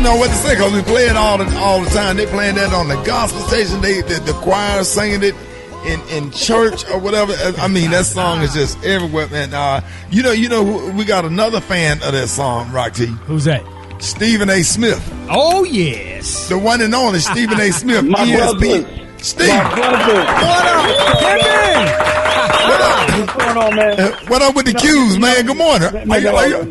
don't know what to say because we play it all the time. They playing that on the gospel station. The choir singing it in church or whatever. I mean, that song is just everywhere, man. You know, we got another fan of that song, Rock T. Who's that? Stephen A. Smith. Oh, yes. The one and only Stephen A. Smith. My ESP. brother. Steve. My brother. What up, Kevin? What's going on, man? What up with the Q's, man? Good morning.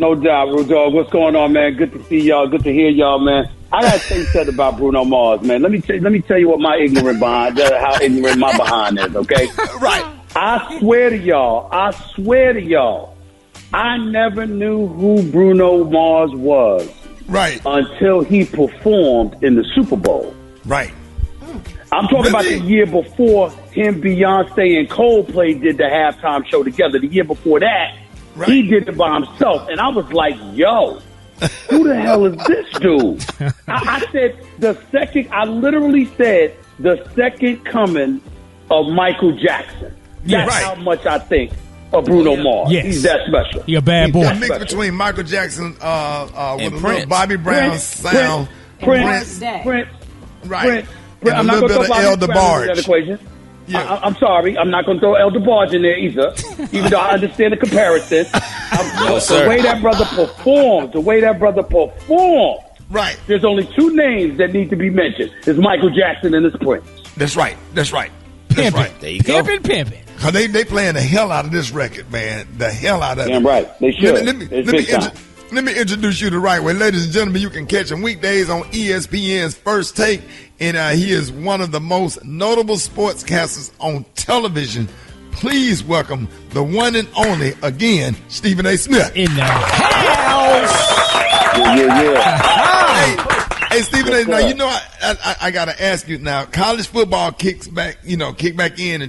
No doubt, Rudolph. What's going on, man? Good to see y'all. Good to hear y'all, man. I got to say something about Bruno Mars, man. Let me tell you what my how ignorant my behind is, okay? Right. I swear to y'all, I never knew who Bruno Mars was. Right. Until he performed in the Super Bowl. Right. I'm talking about the year before him, Beyonce, and Coldplay did the halftime show together. The year before that, he did it by himself. And I was like, yo, who the hell is this dude? I said I literally said the second coming of Michael Jackson. That's how much I think of Bruno Mars. Yes. He's that special. He's a bad boy. He's a mix between Michael Jackson with a little Bobby Brown sound. Prince. Right. And I'm not going to throw El DeBarge. That equation. Yeah. I'm sorry. I'm not going to throw El DeBarge in there either, even though I understand the comparison. The way that brother performed. Right. There's only two names that need to be mentioned. It's Michael Jackson and it's Prince. That's right. Pimpin'. Right. There you go. Pimpin'. Cause they playing the hell out of this record, man. The hell out of it. Damn right. They should. Let me introduce you the right way. Ladies and gentlemen, you can catch him weekdays on ESPN's First Take. And he is one of the most notable sportscasters on television. Please welcome the one and only, again, Stephen A. Smith. In the house. Yeah. Hey, Stephen A. Now, you know, I got to ask you now, college football kick back in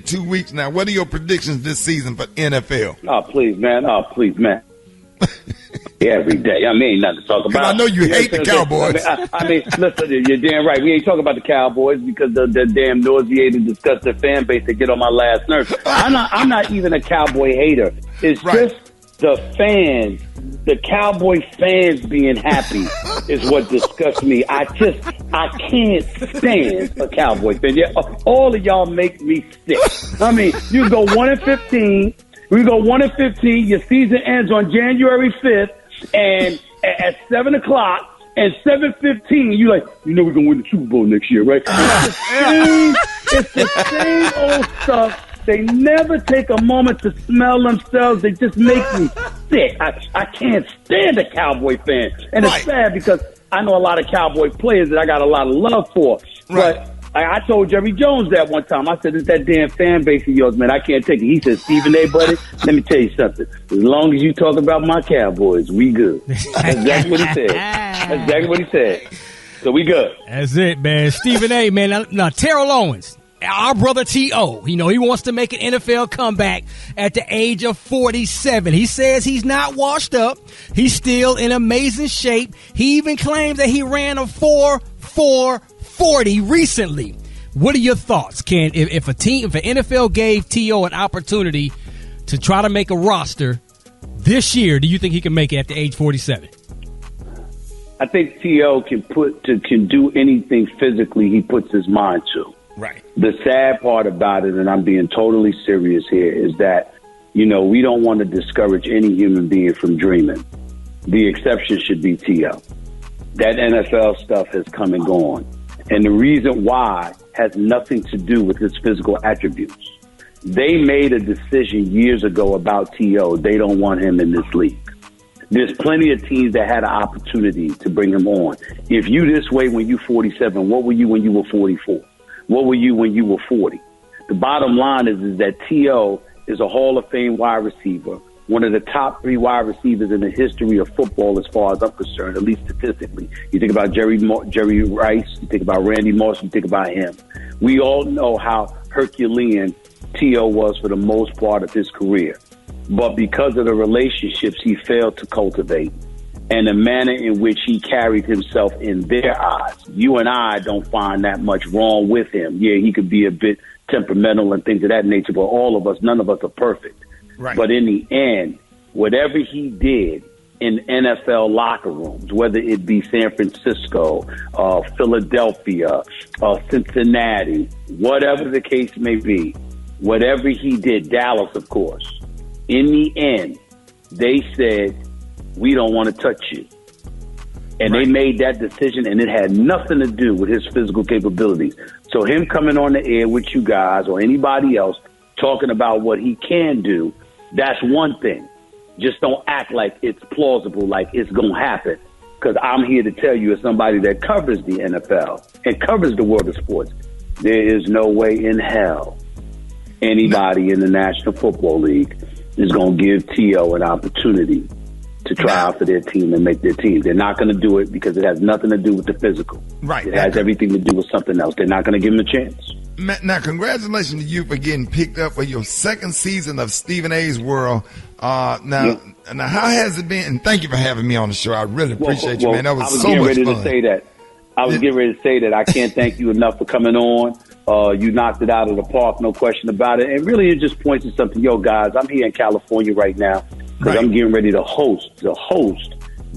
2 weeks now. What are your predictions this season for NFL? Oh, please, man. Every day. I mean, nothing to talk about. I know you hate the Cowboys. I mean, listen, you're damn right. We ain't talking about the Cowboys because the damn nauseated, disgusting fan base that get on my last nerve. I'm not even a Cowboy hater. It's just the fans, the Cowboy fans being happy is what disgusts me. I can't stand a Cowboy fan. All of y'all make me sick. I mean, you go 1-15. We go 1-15. Your season ends on January 5th. And at 7 o'clock and 7:15, you like, we're going to win the Super Bowl next year, right? It's the same old stuff. They never take a moment to smell themselves. They just make me sick. I can't stand a Cowboy fan. And it's sad because I know a lot of Cowboy players that I got a lot of love for. But I told Jerry Jones that one time. I said, it's that damn fan base of yours, man. I can't take it. He said, Stephen A., buddy, let me tell you something. As long as you talk about my Cowboys, we good. That's exactly what he said. So we good. That's it, man. Stephen A., man. Now, Terrell Owens, our brother T.O., he wants to make an NFL comeback at the age of 47. He says he's not washed up. He's still in amazing shape. He even claims that he ran a 4.40 recently. What are your thoughts? If an NFL gave T.O. an opportunity to try to make a roster this year, do you think he can make it at the age 47? I think T.O. can do anything physically he puts his mind to. Right. The sad part about it, and I'm being totally serious here, is that, we don't want to discourage any human being from dreaming. The exception should be T.O. That NFL stuff has come and gone. And the reason why has nothing to do with his physical attributes. They made a decision years ago about T.O. They don't want him in this league. There's plenty of teams that had an opportunity to bring him on. If you this way when you're 47, what were you when you were 44? What were you when you were 40? The bottom line is that T.O. is a Hall of Fame wide receiver, one of the top 3 wide receivers in the history of football as far as I'm concerned, at least statistically. You think about Jerry Rice, you think about Randy Moss, you think about him. We all know how Herculean T.O. was for the most part of his career. But because of the relationships he failed to cultivate and the manner in which he carried himself in their eyes, you and I don't find that much wrong with him. Yeah, he could be a bit temperamental and things of that nature, but none of us are perfect. Right. But in the end, whatever he did, in NFL locker rooms, whether it be San Francisco, Philadelphia, Cincinnati, whatever the case may be, whatever he did, Dallas, of course, in the end, they said, we don't want to touch you. And they made that decision, and it had nothing to do with his physical capabilities. So him coming on the air with you guys or anybody else talking about what he can do, that's one thing. Just don't act like it's plausible, like it's going to happen. Because I'm here to tell you, as somebody that covers the NFL and covers the world of sports, there is no way in hell anybody in the National Football League is going to give T.O. an opportunity to try out for their team and make their team. They're not going to do it because it has nothing to do with the physical. Right. It has everything to do with something else. They're not going to give him a chance. Now, congratulations to you for getting picked up for your second season of Stephen A's World. Now, how has it been? And thank you for having me on the show. I really appreciate you, man. That was so much fun. I was getting ready to say that. I can't thank you enough for coming on. You knocked it out of the park, no question about it. And really, it just points to something. Yo, guys, I'm here in California right now because I'm getting ready to host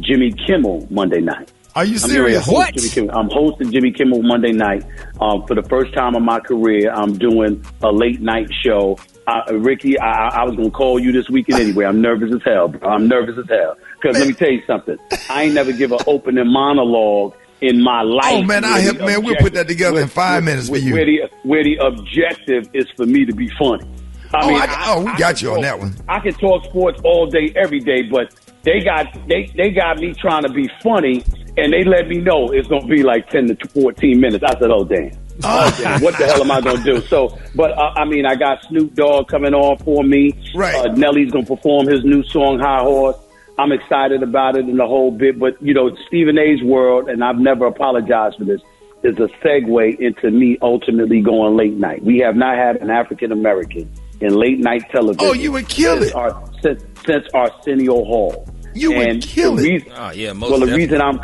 Jimmy Kimmel Monday night. Are you serious? What? I'm hosting Jimmy Kimmel Monday night. For the first time in my career, I'm doing a late night show. Rickey, I was going to call you this weekend anyway. I'm nervous as hell, bro. I'm nervous as hell. Because let me tell you something. I ain't never give an opening monologue in my life. Oh, man, we'll put that together in 5 minutes for you. Where the objective is for me to be funny. We got you on that one. I can talk sports all day, every day, but they got me trying to be funny, and they let me know it's going to be like 10 to 14 minutes. I said, oh, damn. What the hell am I going to do? So, but I got Snoop Dogg coming on for me. Right. Nelly's going to perform his new song, High Horse. I'm excited about it and the whole bit. But, Stephen A's World, and I've never apologized for this, is a segue into me ultimately going late night. We have not had an African-American in late night television. Oh, you would kill it. Since Arsenio Hall. You would kill it. The reason I'm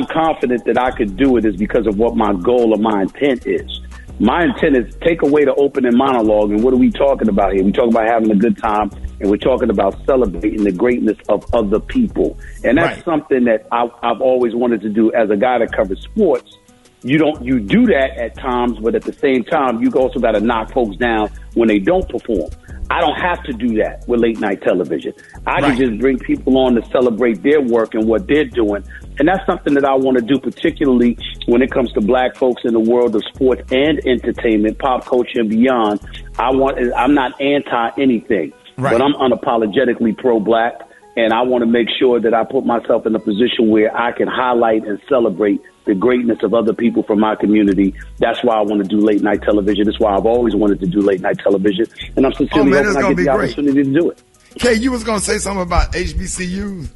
confident that I could do it is because of what my goal or my intent is. My intent is take away the opening monologue, and what are we talking about here? We're talking about having a good time, and we're talking about celebrating the greatness of other people. And that's something that I've always wanted to do as a guy that covers sports. You do that at times, but at the same time, you also got to knock folks down when they don't perform. I don't have to do that with late night television. I can just bring people on to celebrate their work and what they're doing. And that's something that I want to do, particularly when it comes to black folks in the world of sports and entertainment, pop culture and beyond. I'm not anti anything, but I'm unapologetically pro-black. And I want to make sure that I put myself in a position where I can highlight and celebrate the greatness of other people from my community. That's why I want to do late night television. That's why I've always wanted to do late night television. And I'm sincerely hoping I get the opportunity to do it. Kay, you was going to say something about HBCUs?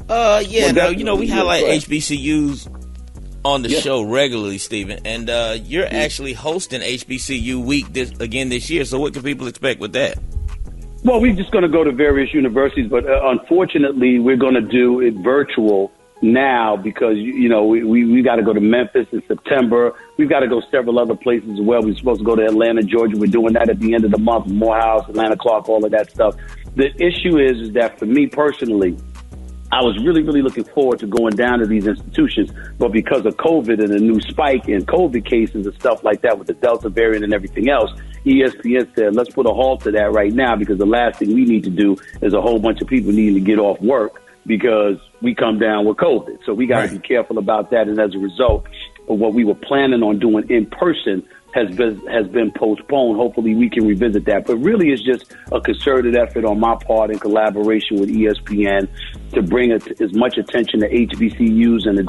We highlight HBCUs on the show regularly, Stephen. And you're actually hosting HBCU Week this year. So what can people expect with that? Well, we're just going to go to various universities, but unfortunately, we're going to do it virtual now because, we got to go to Memphis in September. We've got to go several other places as well. We're supposed to go to Atlanta, Georgia. We're doing that at the end of the month, Morehouse, Atlanta, Clark, all of that stuff. The issue is that for me personally, I was really, really looking forward to going down to these institutions, but because of COVID and a new spike in COVID cases and stuff like that with the Delta variant and everything else, ESPN said, let's put a halt to that right now because the last thing we need to do is a whole bunch of people needing to get off work because we come down with COVID. So we got to be careful about that. And as a result of what we were planning on doing in person has been postponed. Hopefully we can revisit that. But really it's just a concerted effort on my part in collaboration with ESPN to bring as much attention to HBCUs and the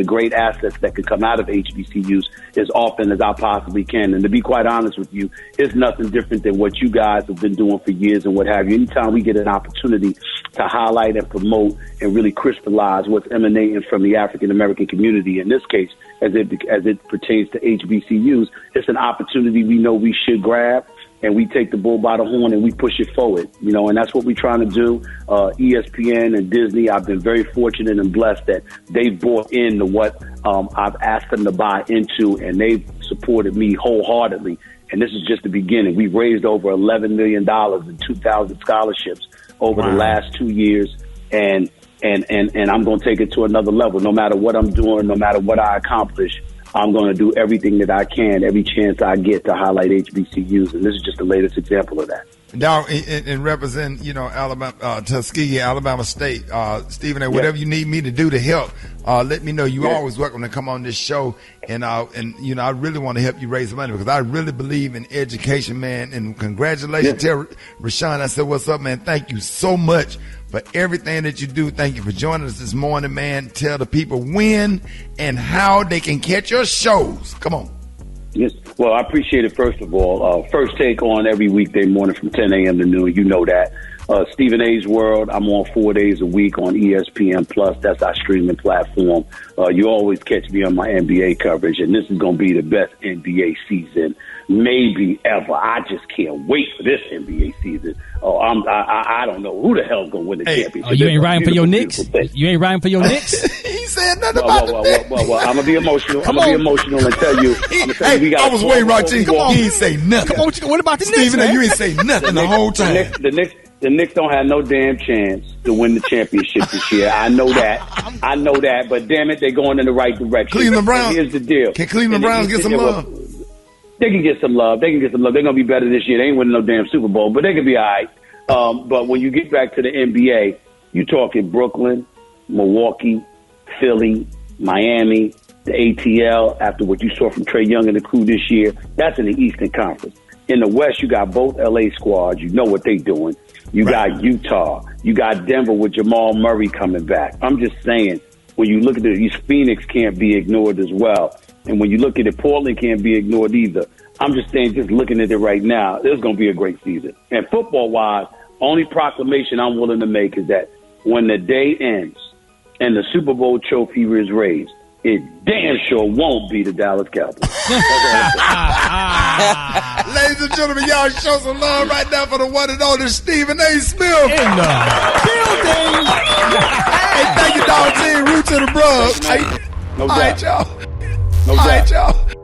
great assets that could come out of HBCUs as often as I possibly can. And to be quite honest with you, it's nothing different than what you guys have been doing for years and what have you. Anytime we get an opportunity to highlight and promote and really crystallize what's emanating from the African American community, in this case, as it pertains to HBCUs, it's an opportunity we know we should grab, and we take the bull by the horn and we push it forward, and that's what we're trying to do. ESPN and Disney, I've been very fortunate and blessed that they've bought into what I've asked them to buy into, and they've supported me wholeheartedly. And this is just the beginning. We've raised over $11 million in 2,000 scholarships over the last 2 years, and I'm going to take it to another level. No matter what I'm doing, no matter what I accomplish, I'm going to do everything that I can, every chance I get to highlight HBCUs, and this is just the latest example of that. Now, and represent, Alabama, Tuskegee, Alabama State, Stephen A. Whatever you need me to do to help, let me know. You're always welcome to come on this show, and I really want to help you raise money because I really believe in education, man. And congratulations, Tell Rashawn. I said, what's up, man? Thank you so much for everything that you do. Thank you for joining us this morning, man. Tell the people when and how they can catch your shows. Come on. Yes. Well, I appreciate it, first of all. First Take on every weekday morning from 10 a.m. to noon. You know that. Stephen A's World, I'm on 4 days a week on ESPN+. That's our streaming platform. You always catch me on my NBA coverage, and this is going to be the best NBA season maybe ever. I just can't wait for this NBA season. I don't know who the hell's going to win the championship. Oh, you ain't riding for your Knicks? You ain't riding for your Knicks? He said nothing about that. Well, I'm going to be emotional. I'm going to be emotional and tell you. I was waiting right to you. Come on. He ain't say nothing. Come on, what about the Knicks, Stephen, you ain't say nothing the whole time. The Knicks don't have no damn chance to win the championship this year. I know that. But damn it, they're going in the right direction. Cleveland Browns. Here's the deal. Can Cleveland Browns get some love? They can get some love. They're going to be better this year. They ain't winning no damn Super Bowl, but they can be all right. But when you get back to the NBA, you talking Brooklyn, Milwaukee, Philly, Miami, the ATL, after what you saw from Trae Young and the crew this year. That's in the Eastern Conference. In the West, you got both LA squads. You know what they doing. You got Utah. You got Denver with Jamal Murray coming back. I'm just saying, when you look at these, Phoenix can't be ignored as well. And when you look at it, Portland can't be ignored either. I'm just saying, just looking at it right now, there's going to be a great season. And football-wise, only proclamation I'm willing to make is that when the day ends and the Super Bowl trophy is raised, it damn sure won't be the Dallas Cowboys. Ladies and gentlemen, y'all show some love right now for the one and only Stephen A. Smith. In the building. Hey, thank you, dog team. Root to the Brubs. No doubt. All right, y'all. No All doubt. right, y'all.